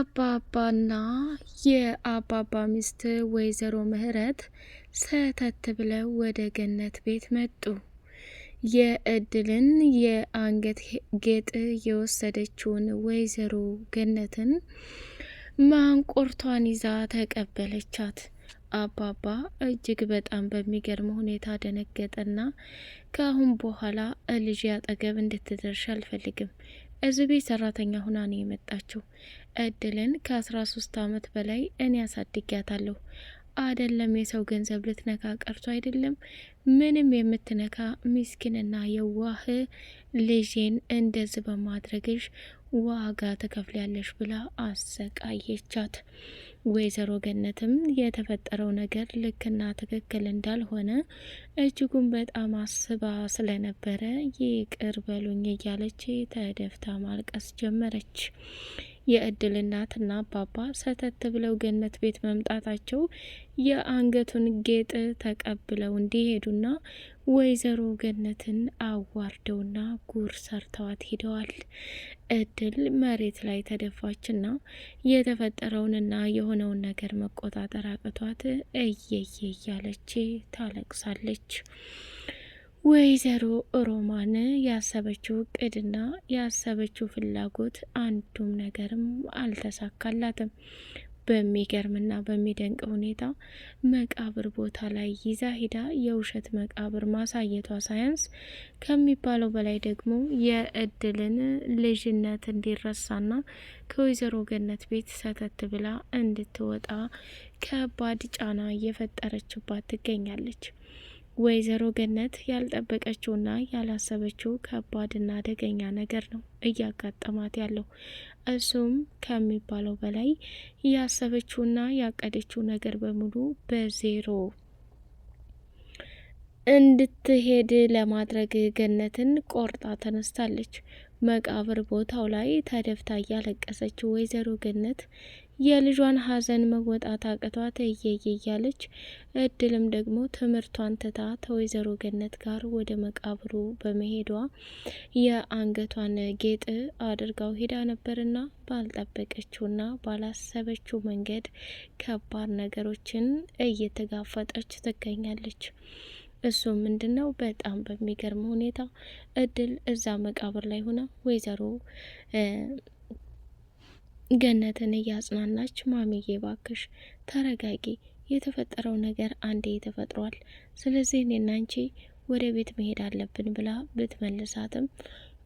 አባባና የአባባ ሚስት ወይዘሮ ምህረት ሰተት ብለው ወደ ገነት ቤት መጡ። የእድልን የአንገት ጌጥ የወሰደችውን ወይዘሮ ገነትን ማንቆርቷን ይዛ ተቀበለቻት። አባባ እጅግ በጣም በሚገርም ሁኔታ ደነገጠና ከአሁን በኋላ ልጅ አጠገብ እንድትደርሽ አልፈልግም። እዚህ ቤት ሰራተኛ ሁና ነው የመጣችው። እድልን ከ13 አመት በላይ እኔ ያሳድጊያታለሁ። አይደለም የሰው ገንዘብ ልትነካ ቀርቶ አይደለም ምንም የምትነካ ምስኪንና የዋህ ልጄን እንደዚህ በማድረግሽ ዋጋ ተከፍያለሽ ብላ አሰቃየቻት። ወይዘሮ ገነትም የተፈጠረው ነገር ልክና ትክክል እንዳልሆነ እጅጉን በጣም አስባ ስለነበረ ይቅር በሉኝ እያለች ተደፍታ ማልቀስ ጀመረች። የእድል እናትና አባባ ሰተት ብለው ገነት ቤት መምጣታቸው የአንገቱን ጌጥ ተቀብለው እንዲሄዱና ወይዘሮ ገነትን አዋርደውና ጉር ሰርተዋት ሄደዋል። እድል መሬት ላይ ተደፋችና የተፈጠረውንና የሆነውን ነገር መቆጣጠር አቅቷት እየየ እያለች ታለቅሳለች። ወይዘሮ ሮማን ያሰበችው እቅድና ያሰበችው ፍላጎት አንዱም ነገርም አልተሳካላትም። በሚገርምና በሚደንቅ ሁኔታ መቃብር ቦታ ላይ ይዛ ሂዳ የውሸት መቃብር ማሳየቷ ሳያንስ ከሚባለው በላይ ደግሞ የእድልን ልጅነት እንዲረሳና ከወይዘሮ ገነት ቤት ሰተት ብላ እንድትወጣ ከባድ ጫና እየፈጠረችባት ትገኛለች። ወይዘሮ ገነት ያልጠበቀችውና ያላሰበችው ከባድና አደገኛ ነገር ነው እያጋጠማት ያለው። እሱም ከሚባለው በላይ ያሰበችውና ያቀደችው ነገር በሙሉ በዜሮ እንድትሄድ ለማድረግ ገነትን ቆርጣ ተነስታለች። መቃብር ቦታው ላይ ተደፍታ እያለቀሰችው ወይዘሮ ገነት የልጇን ሀዘን መወጣት አቅቷት እየየ እያለች እድልም ደግሞ ትምህርቷን ትታ ከወይዘሮ ገነት ጋር ወደ መቃብሩ በመሄዷ የአንገቷን ጌጥ አድርጋው ሄዳ ነበርና ባልጠበቀችውና ባላሰበችው መንገድ ከባድ ነገሮችን እየተጋፈጠች ትገኛለች። እሱ ምንድነው? በጣም በሚገርም ሁኔታ እድል እዛ መቃብር ላይ ሆና ወይዘሮ ገነትን እያጽናናች ማሚዬ ባክሽ ተረጋጊ፣ የተፈጠረው ነገር አንዴ ተፈጥሯል፣ ስለዚህ እኔና አንቺ ወደ ቤት መሄድ አለብን ብላ ብትመልሳትም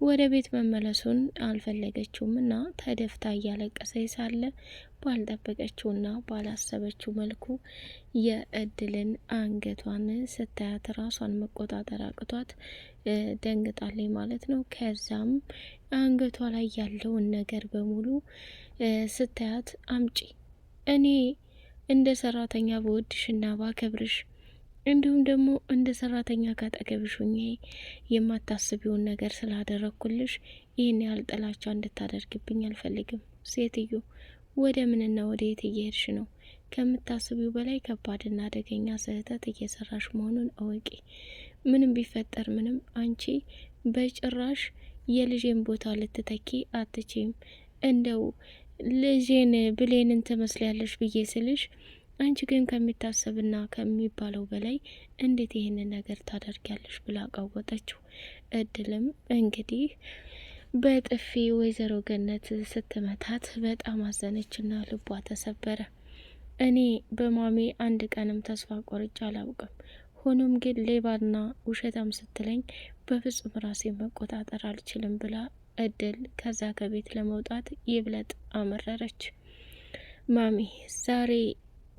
ወደ ቤት መመለሱን አልፈለገችውም እና ተደፍታ እያለቀሰች ሳለ ባልጠበቀችውና ባላሰበችው መልኩ የእድልን አንገቷን ስታያት ራሷን መቆጣጠር አቅቷት ደንግጣለች ማለት ነው። ከዛም አንገቷ ላይ ያለውን ነገር በሙሉ ስታያት አምጪ፣ እኔ እንደ ሰራተኛ በወድሽና ባከብርሽ እንዲሁም ደግሞ እንደ ሰራተኛ ካጠገብሽ ሆኜ የማታስቢውን ነገር ስላደረኩልሽ ይህን ያህል ጥላቻ እንድታደርግብኝ አልፈልግም። ሴትዮ ወደ ምንና ወደ የት እየሄድሽ ነው? ከምታስቢው በላይ ከባድና አደገኛ ስህተት እየሰራሽ መሆኑን እወቂ። ምንም ቢፈጠር ምንም አንቺ በጭራሽ የልጄን ቦታ ልትተኪ አትችም። እንደው ልጄን ብሌንን ትመስላለሽ ብዬ ስልሽ አንቺ ግን ከሚታሰብና ከሚባለው በላይ እንዴት ይህንን ነገር ታደርጊያለሽ ብላ አቃወጠችው። እድልም እንግዲህ በጥፊ ወይዘሮ ገነት ስትመታት በጣም አዘነችና ልቧ ተሰበረ። እኔ በማሜ አንድ ቀንም ተስፋ ቆርጬ አላውቅም። ሆኖም ግን ሌባና ውሸታም ስትለኝ በፍጹም ራሴ መቆጣጠር አልችልም ብላ እድል ከዛ ከቤት ለመውጣት ይብለጥ አመረረች። ማሚ ዛሬ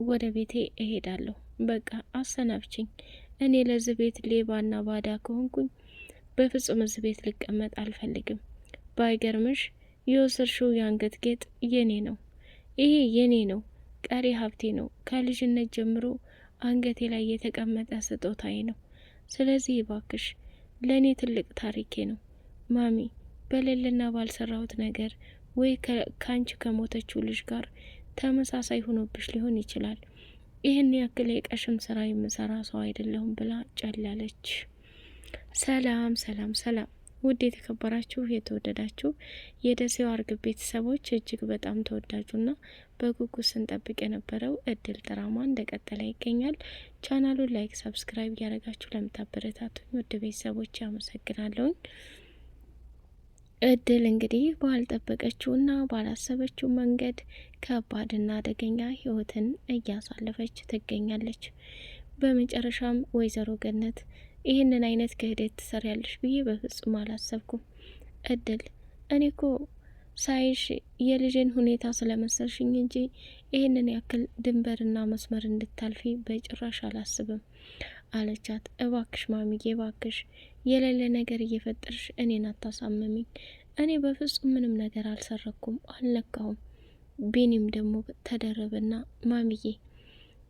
ወደ ቤቴ እሄዳለሁ፣ በቃ አሰናብችኝ። እኔ ለዚህ ቤት ሌባና ባዳ ከሆንኩኝ በፍጹም እዚህ ቤት ልቀመጥ አልፈልግም። ባይገርምሽ የወሰድሽው የአንገት ጌጥ የኔ ነው። ይሄ የኔ ነው፣ ቀሪ ሀብቴ ነው። ከልጅነት ጀምሮ አንገቴ ላይ የተቀመጠ ስጦታዬ ነው። ስለዚህ ባክሽ ለእኔ ትልቅ ታሪኬ ነው። ማሚ በሌልና ባልሰራሁት ነገር ወይ ከአንቺ ከሞተችው ልጅ ጋር ተመሳሳይ ሆኖብሽ ሊሆን ይችላል። ይህን ያክል የቀሽም ስራ የምሰራ ሰው አይደለሁም ብላ ጨለለች። ሰላም ሰላም ሰላም ውድ የተከበራችሁ የተወደዳችሁ የደሴው አርግብ ቤተሰቦች እጅግ በጣም ተወዳጁና በጉጉት ስንጠብቅ የነበረው እድል ድራማ እንደቀጠለ ይገኛል። ቻናሉን ላይክ፣ ሰብስክራይብ እያደረጋችሁ ለምታበረታቱኝ ውድ ቤተሰቦች አመሰግናለሁኝ። እድል እንግዲህ ባልጠበቀችውና ባላሰበችው መንገድ ከባድና አደገኛ ህይወትን እያሳለፈች ትገኛለች። በመጨረሻም ወይዘሮ ገነት ይህንን አይነት ክህደት ትሰሪያለሽ ብዬ በፍጹም አላሰብኩም። እድል እኔ እኮ ሳይሽ የልጅን ሁኔታ ስለመሰልሽኝ እንጂ ይህንን ያክል ድንበርና መስመር እንድታልፊ በጭራሽ አላስብም አለቻት። እባክሽ ማሚዬ እባክሽ የሌለ ነገር እየፈጠርሽ እኔን አታሳመሚኝ። እኔ በፍጹም ምንም ነገር አልሰረኩም፣ አልነካሁም። ቢኒም ደግሞ ተደረበና ማሚዬ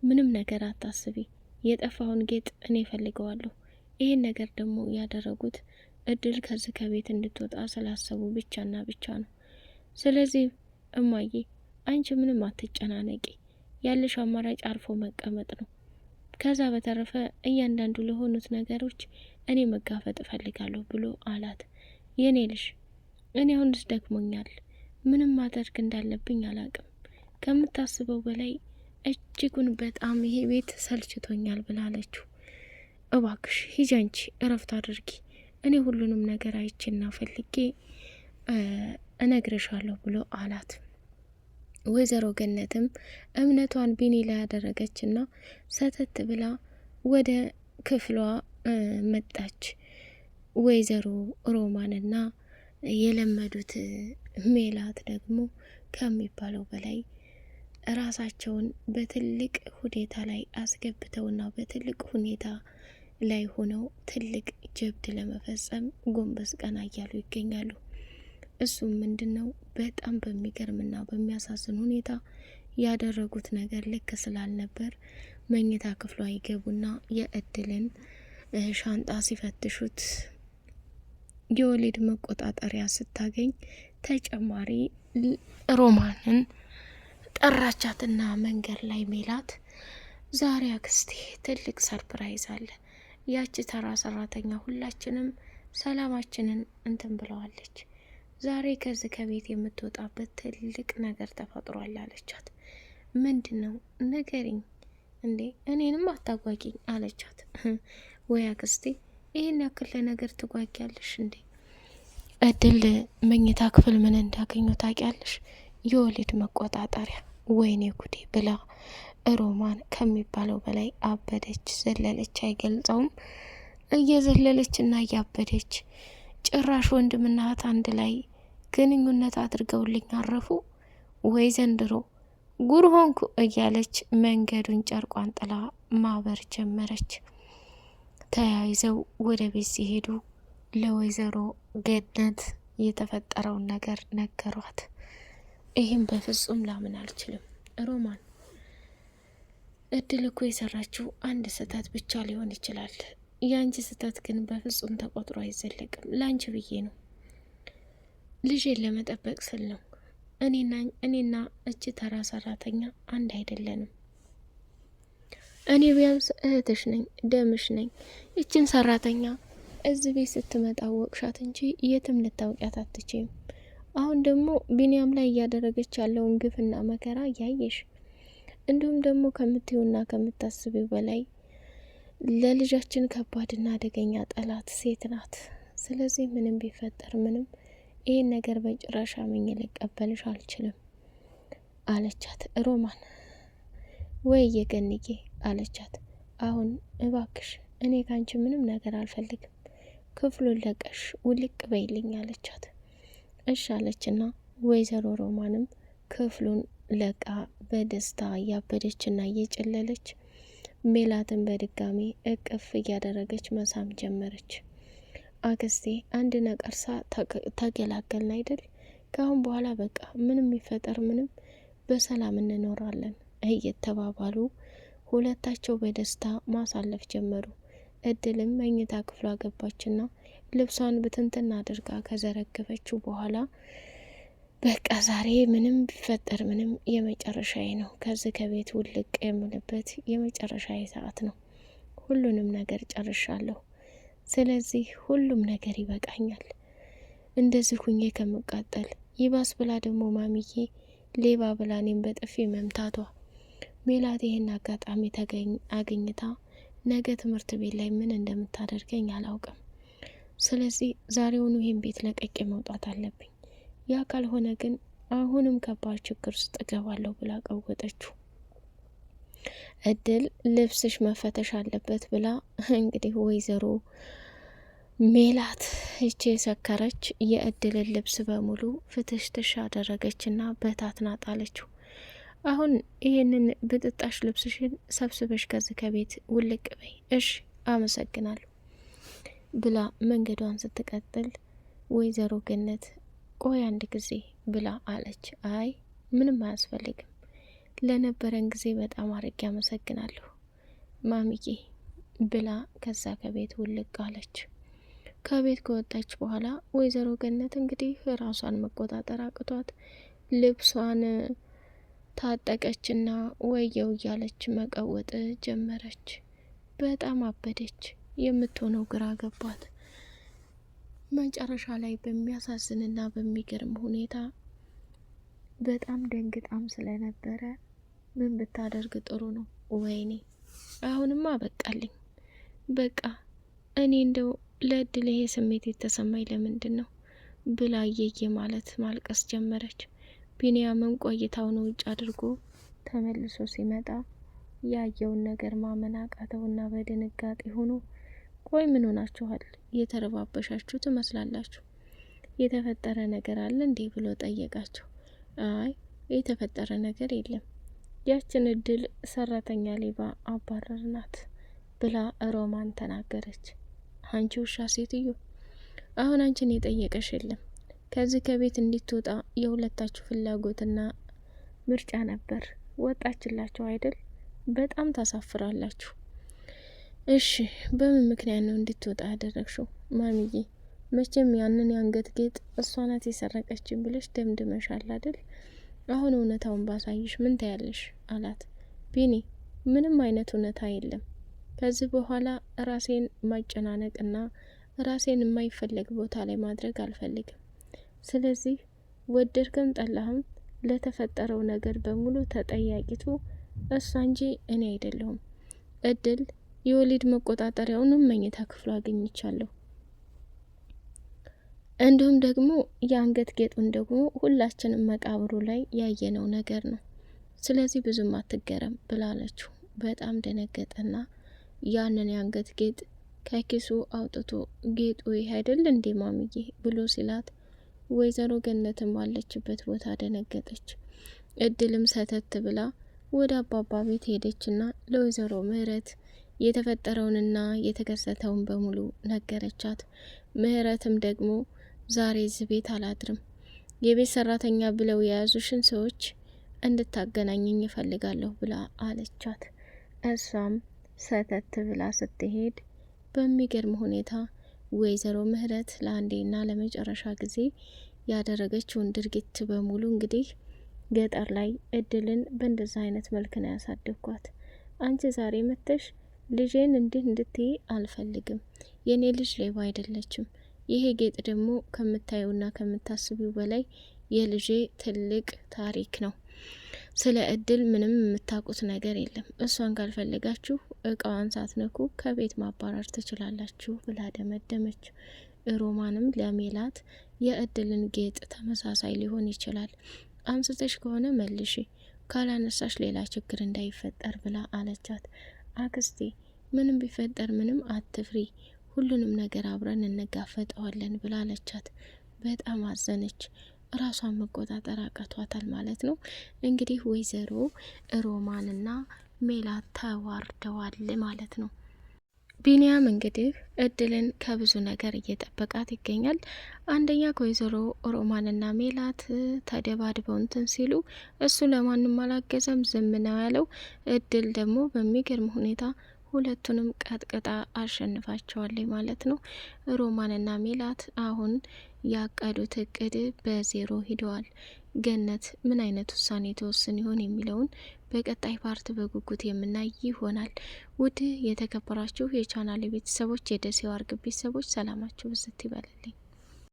ምንም ነገር አታስቢ፣ የጠፋውን ጌጥ እኔ ፈልገዋለሁ። ይህን ነገር ደግሞ ያደረጉት እድል ከዚህ ከቤት እንድትወጣ ስላሰቡ ብቻና ብቻ ነው። ስለዚህ እማዬ አንቺ ምንም አትጨናነቂ፣ ያለሽ አማራጭ አርፎ መቀመጥ ነው። ከዛ በተረፈ እያንዳንዱ ለሆኑት ነገሮች እኔ መጋፈጥ እፈልጋለሁ ብሎ አላት። የኔ ልጅ እኔ አሁንስ ደክሞኛል፣ ምንም ማድረግ እንዳለብኝ አላቅም። ከምታስበው በላይ እጅጉን በጣም ይሄ ቤት ሰልችቶኛል ብላለችው። እባክሽ ሂጂ አንቺ እረፍት አድርጊ፣ እኔ ሁሉንም ነገር አይችና ፈልጌ እነግርሻለሁ ብሎ አላት። ወይዘሮ ገነትም እምነቷን ቢኒ ላይ ያደረገችና ሰተት ብላ ወደ ክፍሏ መጣች። ወይዘሮ ሮማንና የለመዱት ሜላት ደግሞ ከሚባለው በላይ ራሳቸውን በትልቅ ሁኔታ ላይ አስገብተውና በትልቅ ሁኔታ ላይ ሆነው ትልቅ ጀብድ ለመፈጸም ጎንበስ ቀና እያሉ ይገኛሉ። እሱም ምንድነው በጣም በሚገርምና በሚያሳዝን ሁኔታ ያደረጉት ነገር ልክ ስላልነበር መኝታ ክፍሏ ይገቡና የእድልን ሻንጣ ሲፈትሹት የወሊድ መቆጣጠሪያ ስታገኝ ተጨማሪ ሮማንን ጠራቻትና መንገድ ላይ ሜላት ዛሬ አክስቴ ትልቅ ሰርፕራይዝ አለ፣ ያቺ ተራ ሰራተኛ ሁላችንም ሰላማችንን እንትን ብለዋለች፣ ዛሬ ከዚህ ከቤት የምትወጣበት ትልቅ ነገር ተፈጥሯል አለቻት። ምንድነው ንገሪኝ እንዴ እኔንም አታጓጊኝ አለቻት። ወይ አክስቴ ይህን ያክል ለነገር ትጓጊያለሽ እንዴ? እድል መኝታ ክፍል ምን እንዳገኙ ታውቂያለሽ? የወሊድ መቆጣጠሪያ። ወይኔ ጉዴ ብላ ሮማን ከሚባለው በላይ አበደች፣ ዘለለች፣ አይገልጸውም። እየዘለለች እና እያበደች ጭራሽ ወንድምና እህት አንድ ላይ ግንኙነት አድርገውልኝ አረፉ ወይ ዘንድሮ ጉር ሆንኩ እያለች መንገዱን ጨርቋን ጥላ ማበር ጀመረች። ተያይዘው ወደ ቤት ሲሄዱ ለወይዘሮ ገነት የተፈጠረውን ነገር ነገሯት። ይህም በፍጹም ላምን አልችልም ሮማን፣ እድል እኮ የሰራችው አንድ ስህተት ብቻ ሊሆን ይችላል። የአንቺ ስህተት ግን በፍጹም ተቆጥሮ አይዘለቅም። ለአንቺ ብዬ ነው፣ ልጄን ለመጠበቅ ስል ነው። እኔና እች ተራ ሰራተኛ አንድ አይደለንም። እኔ ቢያንስ እህትሽ ነኝ፣ ደምሽ ነኝ። ይችን ሰራተኛ እዚህ ቤት ስትመጣ ወቅሻት እንጂ የትም ልታውቂያት አትችይም። አሁን ደግሞ ቢኒያም ላይ እያደረገች ያለውን ግፍና መከራ እያየሽ፣ እንዲሁም ደግሞ ከምትዩና ከምታስቢው በላይ ለልጃችን ከባድና አደገኛ ጠላት ሴት ናት። ስለዚህ ምንም ቢፈጠር ምንም ይህን ነገር በጭራሽ አምኜ ልቀበልሽ አልችልም አለቻት። ሮማን ወይ የገንዬ አለቻት። አሁን እባክሽ እኔ ካንቺ ምንም ነገር አልፈልግም፣ ክፍሉን ለቀሽ ውልቅ በይልኝ አለቻት። እሺ አለችና ወይዘሮ ሮማንም ክፍሉን ለቃ በደስታ እያበደችና እየጨለለች ሜላትን በድጋሚ እቅፍ እያደረገች መሳም ጀመረች። አክስቴ አንድ ነቀርሳ ተገላገልን አይደል? ከአሁን በኋላ በቃ ምንም ይፈጠር ምንም በሰላም እንኖራለን እየተባባሉ ሁለታቸው በደስታ ማሳለፍ ጀመሩ። እድልም መኝታ ክፍሏ ገባችና ልብሷን ብትንትን አድርጋ ከዘረገፈችው በኋላ በቃ ዛሬ ምንም ቢፈጠር ምንም የመጨረሻዬ ነው፣ ከዚህ ከቤት ውልቅ የምልበት የመጨረሻዬ ሰዓት ነው፣ ሁሉንም ነገር ጨርሻለሁ፣ ስለዚህ ሁሉም ነገር ይበቃኛል፣ እንደዚህ ሁኜ ከምቃጠል ይባስ ብላ ደግሞ ማሚዬ ሌባ ብላ እኔን በጥፊ መምታቷ። ሜላት ይህን አጋጣሚ አግኝታ ነገ ትምህርት ቤት ላይ ምን እንደምታደርገኝ አላውቅም። ስለዚህ ዛሬውኑ ይህን ቤት ለቀቄ መውጣት አለብኝ። ያ ካልሆነ ግን አሁንም ከባድ ችግር ውስጥ እገባለሁ ብላ ቀወጠችው። እድል ልብስሽ መፈተሽ አለበት ብላ እንግዲህ ወይዘሮ ሜላት እቺ የሰከረች የእድልን ልብስ በሙሉ ፍትሽትሽ አደረገችና በታትና ጣለችው። አሁን ይህንን ብጥጣሽ ልብስሽን ሰብስበሽ ከዚህ ከቤት ውልቅ በይ። እሺ አመሰግናለሁ ብላ መንገዷን ስትቀጥል ወይዘሮ ገነት ቆይ አንድ ጊዜ ብላ አለች። አይ ምንም አያስፈልግም፣ ለነበረን ጊዜ በጣም አርጌ አመሰግናለሁ ማሚዬ ብላ ከዛ ከቤት ውልቅ አለች። ከቤት ከወጣች በኋላ ወይዘሮ ገነት እንግዲህ ራሷን መቆጣጠር አቅቷት ልብሷን ታጠቀችና ወየው እያለች መቀወጥ ጀመረች። በጣም አበደች። የምትሆነው ግራ ገባት። መጨረሻ ላይ በሚያሳዝንና በሚገርም ሁኔታ በጣም ደንግጣም ስለነበረ ምን ብታደርግ ጥሩ ነው? ወይኔ አሁንማ በቃልኝ፣ በቃ እኔ እንደው ለእድል ይሄ ስሜት የተሰማኝ ለምንድን ነው ብላ እየየ ማለት ማልቀስ ጀመረች። ቢንያምን ቆይታውን ውጭ አድርጎ ተመልሶ ሲመጣ ያየውን ነገር ማመን አቃተውና በድንጋጤ ሆኖ ቆይ ምን ሆናችኋል? የተረባበሻችሁ ትመስላላችሁ። የተፈጠረ ነገር አለ እንዴ ብሎ ጠየቃቸው። አይ የተፈጠረ ነገር የለም፣ ያችን እድል ሰራተኛ ሌባ አባረርናት ብላ ሮማን ተናገረች። አንቺ ውሻ ሴትዮ፣ አሁን አንቺን የጠየቀሽ የለም። ከዚህ ከቤት እንድትወጣ የሁለታችሁ ፍላጎትና ምርጫ ነበር። ወጣችላችሁ አይደል? በጣም ታሳፍራላችሁ። እሺ በምን ምክንያት ነው እንድትወጣ ያደረግሽው? ማሚዬ መቼም ያንን የአንገት ጌጥ እሷ ናት የሰረቀችን ብለሽ ደምድመሻል አይደል? አሁን እውነታውን ባሳይሽ ምን ታያለሽ? አላት። ቢኒ ምንም አይነት እውነታ የለም። ከዚህ በኋላ ራሴን ማጨናነቅና ራሴን የማይፈለግ ቦታ ላይ ማድረግ አልፈልግም። ስለዚህ ወደድክም ጠላህም ለተፈጠረው ነገር በሙሉ ተጠያቂቱ እሷ እንጂ እኔ አይደለሁም። እድል የወሊድ መቆጣጠሪያውንም መኝታ ክፍሉ አገኝቻለሁ። እንዲሁም ደግሞ የአንገት ጌጡን ደግሞ ሁላችንም መቃብሩ ላይ ያየነው ነገር ነው። ስለዚህ ብዙም አትገረም ብላለችው። በጣም ደነገጠና ያንን የአንገት ጌጥ ከኪሱ አውጥቶ ጌጡ ይህ አይደል እንዴ ማሚዬ ብሎ ሲላት ወይዘሮ ገነትም ባለችበት ቦታ ደነገጠች። እድልም ሰተት ብላ ወደ አባባ ቤት ሄደችና ለወይዘሮ ምህረት የተፈጠረውንና የተከሰተውን በሙሉ ነገረቻት። ምህረትም ደግሞ ዛሬ እዚህ ቤት አላድርም፣ የቤት ሰራተኛ ብለው የያዙሽን ሰዎች እንድታገናኘኝ እፈልጋለሁ ብላ አለቻት። እሷም ሰተት ብላ ስትሄድ በሚገርም ሁኔታ ወይዘሮ ምህረት ለአንዴና ለመጨረሻ ጊዜ ያደረገችውን ድርጊት በሙሉ እንግዲህ ገጠር ላይ እድልን በእንደዛ አይነት መልክ ነው ያሳደግኳት። አንቺ ዛሬ መተሽ ልጄን እንዲህ እንድትይ አልፈልግም። የኔ ልጅ ሌባ አይደለችም። ይሄ ጌጥ ደግሞ ከምታዩና ከምታስቢው በላይ የልጄ ትልቅ ታሪክ ነው። ስለ እድል ምንም የምታውቁት ነገር የለም። እሷን ካልፈለጋችሁ እቃዋን ሳትነኩ ከቤት ማባረር ትችላላችሁ ብላ ደመደመች። ሮማንም ለሜላት የእድልን ጌጥ ተመሳሳይ ሊሆን ይችላል፣ አንስተሽ ከሆነ መልሺ፣ ካላነሳሽ ሌላ ችግር እንዳይፈጠር ብላ አለቻት። አክስቴ ምንም ቢፈጠር ምንም አትፍሪ፣ ሁሉንም ነገር አብረን እንጋፈጠዋለን ብላ አለቻት። በጣም አዘነች። ራሷን መቆጣጠር አቅቷታል ማለት ነው። እንግዲህ ወይዘሮ ሮማንና ሜላት ተዋርደዋል ማለት ነው። ቢንያም እንግዲህ እድልን ከብዙ ነገር እየጠበቃት ይገኛል። አንደኛ ከወይዘሮ ሮማንና ሜላት ተደባድበው እንትን ሲሉ እሱ ለማንም አላገዘም፣ ዝም ነው ያለው። እድል ደግሞ በሚገርም ሁኔታ ሁለቱንም ቀጥቅጣ አሸንፋቸዋለች ማለት ነው። ሮማንና ሜላት አሁን ያቀዱት እቅድ በዜሮ ሂደዋል። ገነት ምን አይነት ውሳኔ ተወስን ይሆን የሚለውን በቀጣይ ፓርት በጉጉት የምናይ ይሆናል። ውድ የተከበራችሁ የቻናል ቤተሰቦች፣ የደሴው አርግብ ቤተሰቦች ሰላማችሁ ብዝት ይበልልኝ።